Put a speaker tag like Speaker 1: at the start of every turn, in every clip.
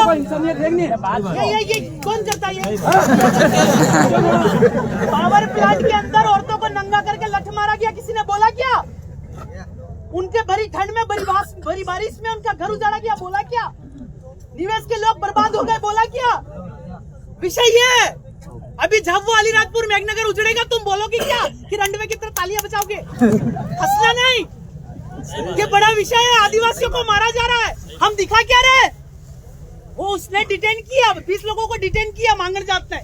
Speaker 1: ये कौन करता है? पावर प्लांट के अंदर औरतों को नंगा करके लठ मारा गया, किसी ने बोला क्या? उनके भरी ठंड में भरी बारिश में उनका घर उजाड़ा गया, बोला क्या? निवेश के लोग बर्बाद हो गए, बोला क्या? विषय ये है। अभी झाबुआ अलीराजपुर मेघनगर उजड़ेगा, तुम बोलोगे क्या कि रंडवे की तरह तालियां बजाओगे? हंसना नहीं, ये बड़ा विषय है। आदिवासियों को मारा जा रहा है, हम दिखा क्या रहे? वो उसने डिटेन किया, 20 लोगों को डिटेन किया मांगड़ जात ने।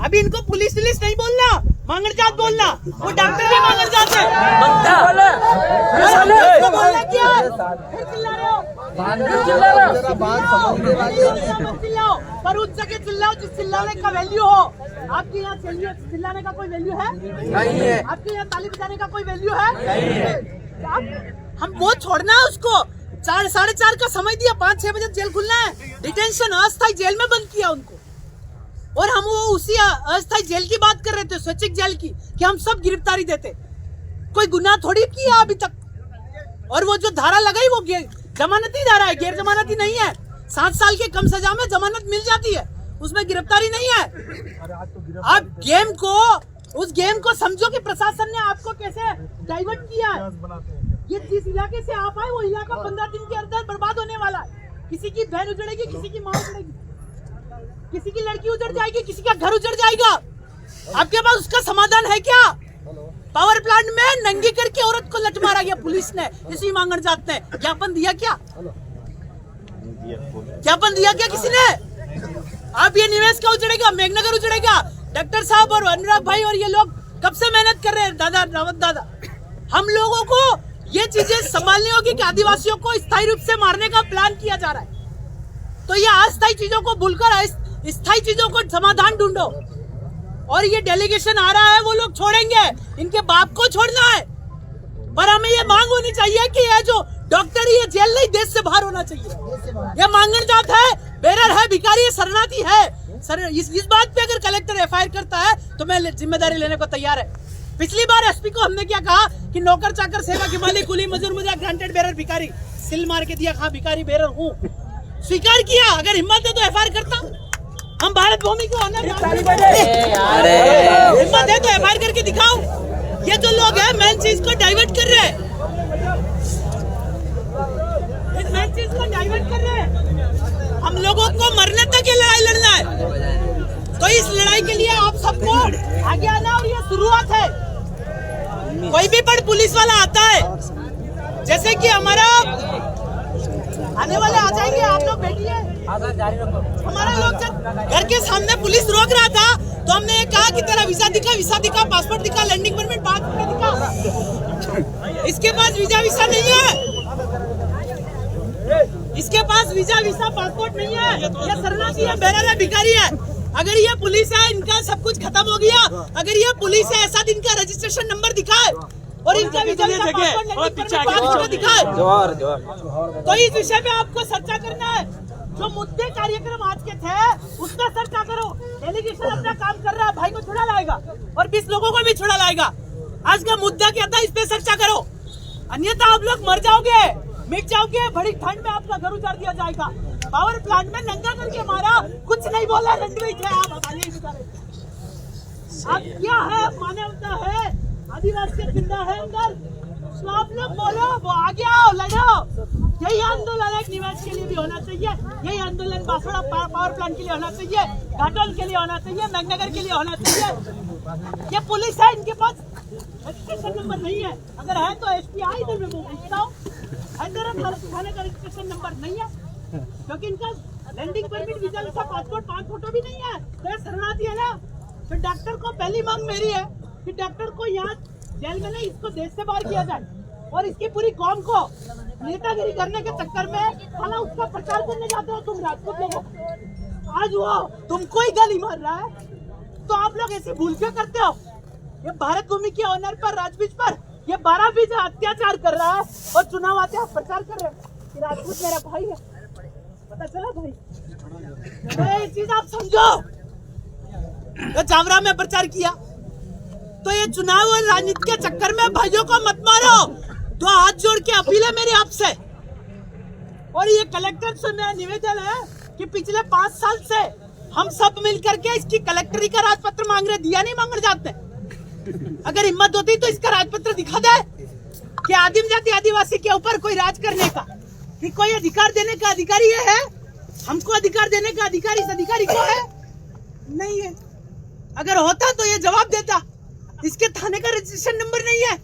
Speaker 1: अभी इनको पुलिस नहीं बोलना, मांगड़ जात बोलना। वो डॉक्टर भी मांगड़ जात है। बोलना क्या? फिर चिल्ला रहे हो? पर उस जगह चिल्लाओ जिस चिल्लाने का वैल्यू हो। आपके यहाँ चिल्लाने का कोई वैल्यू है? नहीं है। आपके यहाँ ताली बजाने का कोई वैल्यू है? नहीं है। हम वो छोड़ना है उसको। 4 साढ़े 4 का समय दिया, 5-6 बजे जेल खुलना है। डिटेंशन अस्थायी जेल में बंद किया उनको, और हम वो उसी अस्थायी जेल की बात कर रहे थे, स्वैच्छिक जेल की, कि हम सब गिरफ्तारी देते। कोई गुनाह थोड़ी किया अभी तक। और वो जो धारा लगाई वो जमानती धारा है, गैर जमानती नहीं है। 7 साल के कम सजा में जमानत मिल जाती है, उसमें गिरफ्तारी नहीं है। आप उस गेम को समझो कि प्रशासन ने आपको कैसे डाइवर्ट किया है। ये जिस इलाके से आप आए वो इलाका 15 दिन के अंदर बर्बाद होने वाला है। किसी की बहन उजड़ेगी, किसी की माँ उजड़ेगी, किसी की लड़की उजड़ जाएगी, किसी का घर उजड़ जाएगा। आपके पास उसका समाधान है क्या? पावर प्लांट में नंगी करके औरत को लठ मारा गया पुलिस ने, इसी मांगड़ जात ने। ज्ञापन दिया क्या? ज्ञापन दिया क्या किसी ने? अब ये निवेश का उजड़ेगा, मेघनगर उजड़ेगा। डॉक्टर साहब और अनुराग भाई और ये लोग कब से मेहनत कर रहे हैं, दादा रावत दादा। हम लोगों को ये चीजें संभालनी होगी कि आदिवासियों को स्थायी रूप से मारने का प्लान किया जा रहा है। तो ये अस्थायी चीजों को भूलकर स्थायी चीजों को समाधान ढूंढो। और ये डेलीगेशन आ रहा है, वो लोग छोड़ेंगे, इनके बाप को छोड़ना है। पर हमें ये मांग होनी चाहिए कि ये जो डॉक्टर ये जेल नहीं, देश से बाहर होना चाहिए। ये मांगड़ जात है, बेरर है, भिखारी है, शरणार्थी है। सर इस बात पे अगर कलेक्टर एफआईआर करता है तो मैं जिम्मेदारी लेने को तैयार है। पिछली बार एसपी को हमने क्या कहा कि नौकर चाकर सेवा की मालिक कुली मजदूर मुझे ग्रांटेड बेरर भिखारी, सिल मार के दिया, हाँ भिखारी बेरर हूँ, स्वीकार किया। अगर हिम्मत है तो एफआईआर करता। हम भारत भूमि को हिम्मत है तो एफआईआर करके दिखाओ। ये जो लोग हैं मेन चीज को डाइवर्ट कर रहे हैं, इस मेन चीज को डाइवर्ट कर रहे हैं। हम लोगों को मरने तक ये लड़ाई लड़ना है। तो इस लड़ाई के लिए आप सबको आगे आना, और ये शुरुआत है। कोई भी बड़ पुलिस वाला आता है, जैसे कि हमारा आने वाले आ जाएंगे, आप लोग बैठिए। हमारा लोग जब घर के सामने पुलिस रोक रहा था तो हमने ये कहा कि तेरा वीजा दिखा, पासपोर्ट दिखा, लैंडिंग परमिट, पासपोर्ट दिखा। इसके पास वीजा नहीं है, इसके पास वीजा पासपोर्ट नहीं है। ये शरणार्थी है, बेरर है, भिखारी है। अगर ये पुलिस है, इनका सब कुछ खत्म हो गया। अगर ये पुलिस है, ऐसा इनका रजिस्ट्रेशन नंबर दिखाए और इनका वीजा पासपोर्ट दिखाए। तो इस विषय पे आपको चर्चा करना है। जो मुद्दे कार्यक्रम आज के थे उस पर चर्चा करो। डेलीगेशन अपना काम कर रहा है, भाई को छुड़ा लाएगा और 20 लोगों को भी छुड़ा लाएगा। आज का मुद्दा क्या था, इस पे चर्चा करो। अन्यथा आप लोग मर जाओगे, मिट जाओगे। बड़ी ठंड में आपका घर उजाड़ दिया जाएगा। पावर प्लांट में नंगा करके मारा, कुछ नहीं बोला, रंडवे थे। आप क्या है, मानवता है, आदिवासी जिंदा है अंदर। तो आप लोग बोलो, वो आगे आओ, लड़ो। यही आंदोलन एक निवेश के लिए भी होना चाहिए। यही आंदोलन बांसवाड़ा पावर प्लांट के लिए होना चाहिए, घाटोल के लिए होना चाहिए, मेघनगर के लिए होना चाहिए। ये पुलिस है, इनके पास रजिस्ट्रेशन नंबर नहीं है। अगर है तो SPI इधर में पूछता हूँ, थाने का रजिस्ट्रेशन नंबर नहीं है, क्योंकि इनका landing permit, visa, passport, 5 photo भी नहीं है। तो शरणार्थी है ना। तो डॉक्टर को पहली मांग मेरी है कि डॉक्टर को यहाँ जेल में नहीं, इसको देश से बाहर किया जाए। और इसकी पूरी कौम को नेतागिरी करने के चक्कर में साला उसका प्रचार करने जाते हो तुम राजपूत लोगों। आज वो तुमको ही गाली मार रहा है, तो आप लोग ऐसी भूल क्यों करते हो? ये भारत भूमि के ऑनर पर, राजवीर पर ये 12 बीज अत्याचार कर रहा है और चुनाव आते आप प्रचार कर रहे हैं कि राजपूत मेरा भाई है। पता चला भाई? ये चीज आप समझो। तो जावरा में प्रचार किया, तो ये चुनाव और राजनीति के चक्कर में भाइयों को मत मारो। तो हाथ जोड़ के अपील है मेरी आपसे। और ये कलेक्टर से मेरा निवेदन है कि पिछले 5 साल से हम सब मिल करके इसकी कलेक्टरी का राजपत्र मांग रहे, दिया नहीं मांगने जाते। अगर हिम्मत होती तो इसका राजपत्र दिखा दे कि आदिम जाति आदिवासी के ऊपर कोई राज करने का, कि कोई अधिकार देने का अधिकारी ये है, हमको अधिकार देने का अधिकारी इस अधिकारी को है नहीं है। अगर होता तो ये जवाब देता। इसके थाने का रजिस्ट्रेशन नंबर नहीं है।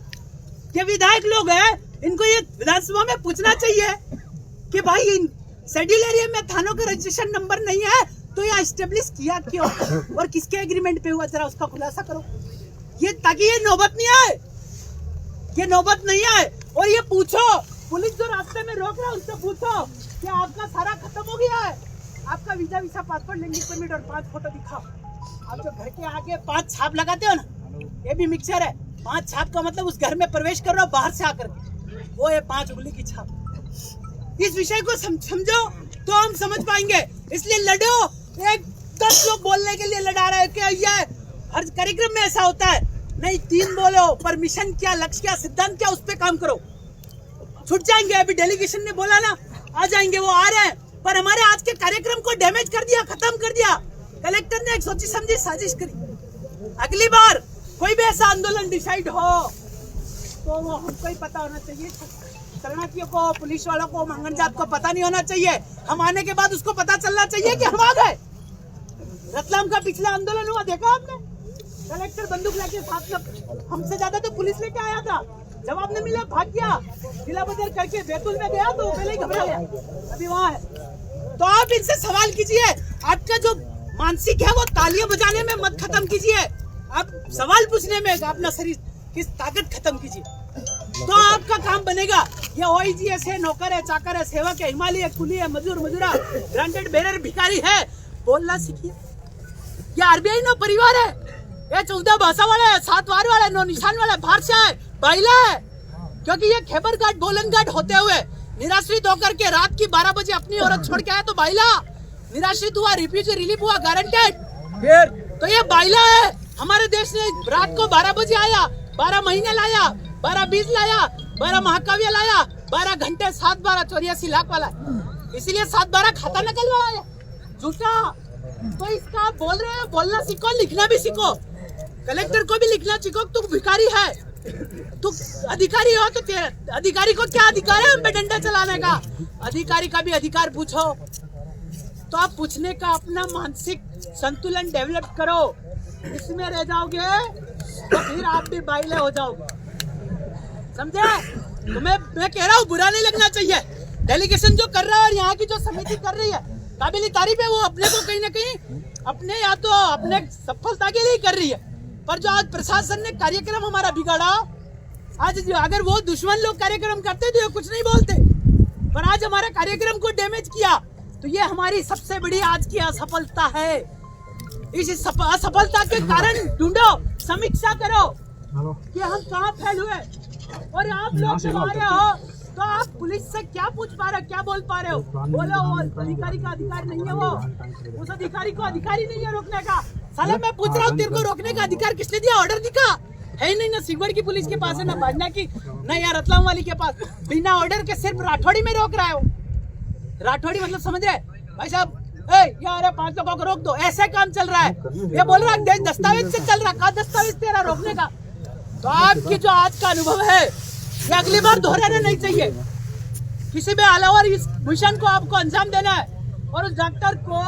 Speaker 1: ये विधायक लोग हैं, इनको ये विधानसभा में पूछना चाहिए कि भाई शेड्यूल एरिया में थानों का रजिस्ट्रेशन नंबर नहीं है तो ये एस्टेब्लिश किया क्यों और किसके एग्रीमेंट पे हुआ, जरा उसका खुलासा करो। ये ताकि ये नौबत नहीं आए, ये नौबत नहीं आए। और ये पूछो, पुलिस जो रास्ते में रोक रहा है उनसे पूछो कि आपका सारा खत्म हो गया है, आपका वीजा पासपोर्ट लिंकिंग परमिट और 5 फोटो दिखाओ। आप जो घर के आगे 5 छाप लगाते हो ना, ये भी मिक्सचर है। 5 छाप का मतलब उस घर में प्रवेश कर रहा हो बाहर से आकर, वो है 5 उंगली की छाप। इस विषय को समझो तो हम समझ पाएंगे। इसलिए लड़ो। एक 10 लोग बोलने के लिए लड़ा रहे कि ये हर कार्यक्रम में ऐसा होता है, नहीं 3 बोलो, परमिशन क्या, लक्ष्य क्या, सिद्धांत क्या, उस पे काम करो। छूट जाएंगे। अभी डेलीगेशन ने बोला ना आ जाएंगे, वो आ रहे हैं, पर हमारे आज के कार्यक्रम को डैमेज कर दिया, खत्म कर दिया। कलेक्टर ने एक सोची समझी साजिश करी। अगली बार कोई भी ऐसा आंदोलन डिसाइड हो तो वो हमको ही पता होना चाहिए, शरणार्थियों को, पुलिस वालों को, मंगन जात को पता नहीं होना चाहिए। हम आने के बाद उसको पता चलना चाहिए कि हम आ गए। रतलाम का पिछला आंदोलन हुआ, देखा आपने? कलेक्टर बंदूक लेके साथ में, हमसे ज्यादा तो पुलिस लेके आया था, जवाब नहीं मिला, भाग गया। जिला बदल करके बैतूल में गया तो पहले ही घबरा गया, अभी वहाँ है। तो आप इनसे सवाल कीजिए। आपका जो मानसिक है वो तालियां बजाने में मत खत्म कीजिए, आप सवाल पूछने में अपना शरीर की ताकत खत्म कीजिए, तो आपका काम बनेगा। ये OIGS है, नौकर है, चाकर है, सेवक है, हिमालय है, कुली है, मजदूर मजूरा, ग्रांटेड बेरर, भिखारी है, बोलना सीखिए। ये RBI नो परिवार है, ये 14 भाषा वाला है, 7 वार वाला है, 9 निशान वाला है, भारसा है, बाइला है। क्योंकि ये खैबर घाट, बोलन घाट होते हुए निराश्रित होकर के रात की 12 बजे अपनी औरत छोड़ के आया तो बाइला, निराश्रित हुआ, रिफ्यूजी रिलीफ हुआ, गारंटेड, तो ये बाइला है। हमारे देश ने रात को 12 बजे आया, 12 महीने लाया, 12 बीज लाया, 12 महाकाव्य लाया, 12 घंटे, 7 12 84 लाख वाला, इसीलिए 7 12 खाता नकल वाला है, झूठा। तो इसका आप बोल रहे हैं, बोलना सीखो, लिखना भी सीखो। कलेक्टर को भी लिखना सीखो। तू भिखारी है, तू अधिकारी हो, तो अधिकारी को क्या अधिकार है हम पे डंडा चलाने का? अधिकारी का भी अधिकार पूछो। तो आप पूछने का अपना मानसिक संतुलन डेवलप करो। इसमें रह जाओगे तो फिर आप भी बाइले हो जाओगे, समझे? तुम्हें मैं कह रहा हूँ, बुरा नहीं लगना चाहिए। डेलीगेशन जो कर रहा है और यहाँ की जो समिति कर रही है, काबिल तारीफ है। वो अपने को कहीं ना कहीं अपने या तो अपने सफलता के लिए कर रही है, पर जो आज प्रशासन ने कार्यक्रम हमारा बिगाड़ा, आज अगर वो दुश्मन लोग कार्यक्रम करते तो कुछ नहीं बोलते, पर आज हमारे कार्यक्रम को डैमेज किया, तो ये हमारी सबसे बड़ी आज की असफलता है। इस असफलता के कारण ढूंढो, समीक्षा करो कि हम कहाँ फेल हुए। और आप लोग जब आ रहे हो तो आप पुलिस से क्या पूछ पा रहे हो, क्या बोल पा रहे हो? बोलो वो अधिकारी का अधिकार नहीं है, वो उस अधिकारी को अधिकारी नहीं है रोकने का। साला मैं पूछ रहा हूँ, तेरे को रोकने का अधिकार किसने दिया? ऑर्डर दिखा है ही नहीं, ना सिगवड़ की पुलिस के पास है, ना बाजना की, ना यार रतलाम वाली के पास। बिना ऑर्डर के सिर्फ राठौड़ी में रोक रहा है वो। राठौड़ी मतलब समझ रहे भाई साहब? यार 5 लोगों को रोक दो, ऐसे काम चल रहा है। ये बोल रहा है दस्तावेज से चल रहा, कहा दस्तावेज तेरा रोकने का? तो आपकी जो आज का अनुभव है ये अगली बार दोहराना नहीं चाहिए। किसी भी अलावा इस मिशन को आपको अंजाम देना है। और उस डॉक्टर को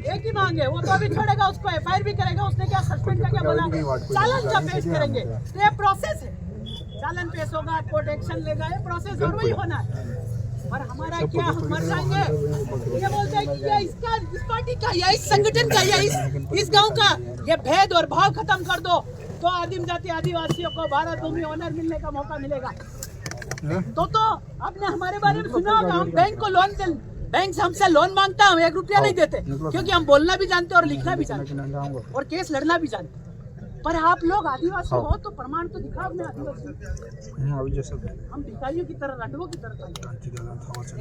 Speaker 1: एक ही मांगे, वो तो अभी छोड़ेगा, उसको FIR भी करेगा। उसने क्या सस्पेंड करके बोला चालान जब पेश करेंगे, तो ये प्रोसेस है, चालान पेश होगा, कोर्ट एक्शन लेगा, ये प्रोसेस और वही होना है। और हमारा क्या, हम मर जाएंगे? ये बोलते हैं कि ये इसका, इस पार्टी का, या इस संगठन का, या इस गांव का, ये भेद और भाव खत्म कर दो, तो आदिम जाति आदिवासियों को भारत भूमि ऑनर मिलने का मौका मिलेगा। तो आपने हमारे बारे में सुना होगा, हम बैंक को लोन, बैंक से हमसे लोन मांगता है, हम 1 रुपया नहीं देते, क्योंकि हम बोलना भी जानते और लिखना भी जानते और केस लड़ना भी जानते। पर आप लोग आदिवासी हो तो प्रमाण तो दिखाओ अपने आदिवासी। हम भिखारियों की तरह, रंडवों की तरह,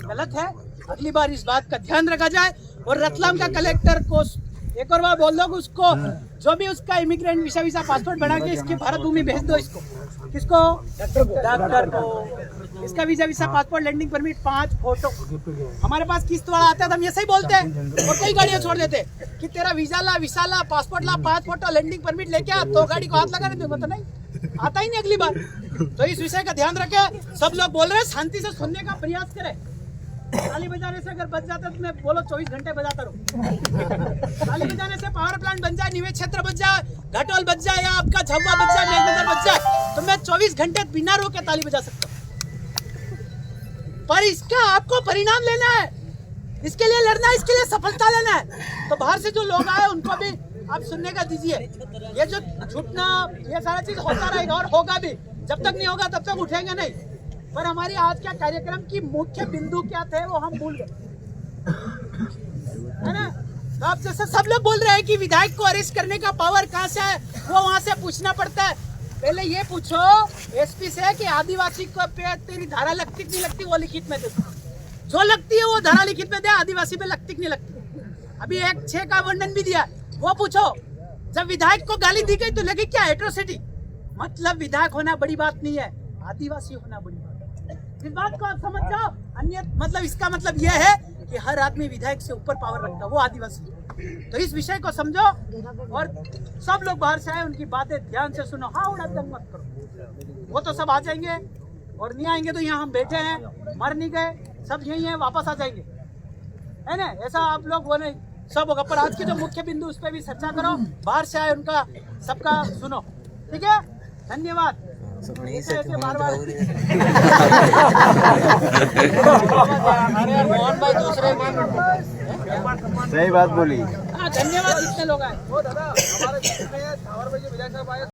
Speaker 1: गलत है। अगली बार इस बात का ध्यान रखा जाए। और रतलाम का कलेक्टर को एक और बार बोल दो, उसको जो भी उसका इमिग्रेंट वीसा पासपोर्ट बना के इसकी भारत भूमि भेज दो। इसको किसको? डॉक्टर को। इसका visa visa passport landing permit 5 photo. हमारे पास किस्त वाला आता है तो हम ऐसे ही बोलते हैं और कई गाड़ियां छोड़ देते कि तेरा वीजा ला, वीसा ला, पासपोर्ट ला, 5 फोटो लैंडिंग परमिट लेके आ, तो गाड़ी को हाथ लगाने दूंगा तो नहीं आता ही नहीं अगली बार। तो इस विषय का ध्यान रखें। सब लोग बोल रहे हैं, शांति से सुनने का प्रयास करें। ताली बजाने से अगर बच जाता तो मैं बोलो 24 घंटे बजाता रहूं। ताली बजाने से पावर प्लांट बन जाए, निवेश क्षेत्र बच जाए, घाटोल बच जाए या आपका झब्बा बच जाए, मेघनगर बच जाए, तो मैं 24 घंटे बिना रोके ताली बजा सकता हूं। पर इसका आपको परिणाम लेना है, इसके लिए लड़ना है, इसके लिए सफलता लेना है। तो बाहर से जो लोग आए उनको भी आप सुनने का दीजिए। ये जो छूटना ये सारा चीज होता रहेगा और होगा भी, जब तक नहीं होगा तब तक उठेंगे नहीं। पर हमारी आज का कार्यक्रम की मुख्य बिंदु क्या थे वो हम भूल गए, है ना। तो आप जैसे सब लोग बोल रहे हैं कि विधायक को अरेस्ट करने का पावर कहाँ से है, वो वहां से पूछना पड़ता है। पहले ये पूछो एसपी से कि आदिवासी को पे तेरी धारा लगती नहीं लगती, वो लिखित में दे। जो लगती है वो धारा लिखित में दे, आदिवासी पे लगती नहीं लगती। अभी 1(6) का वर्णन भी दिया, वो पूछो। जब विधायक को गाली दी गई तो लगी क्या एट्रोसिटी। मतलब विधायक होना बड़ी बात नहीं है, आदिवासी होना बड़ी बात है। इस बात को आप समझ जाओ। अन्य मतलब इसका मतलब यह है कि हर आदमी विधायक से ऊपर पावर रखता है, वो आदिवासी। तो इस विषय को समझो और सब लोग बाहर से आए, उनकी बातें ध्यान से सुनो। हाँ उड़ा दंग मत करो, वो तो सब आ जाएंगे और नहीं आएंगे तो यहाँ हम बैठे हैं, मर नहीं गए, सब यही है, वापस आ जाएंगे, है ना। ऐसा आप लोग वो नहीं सब होगा। पर आज के जो मुख्य बिंदु उस पर भी चर्चा करो, बाहर से आए उनका सबका सुनो, ठीक है। धन्यवाद। बार-बार मोहन भाई दूसरे
Speaker 2: सही बात बोली।
Speaker 1: हाँ धन्यवाद, इतने लोग आए।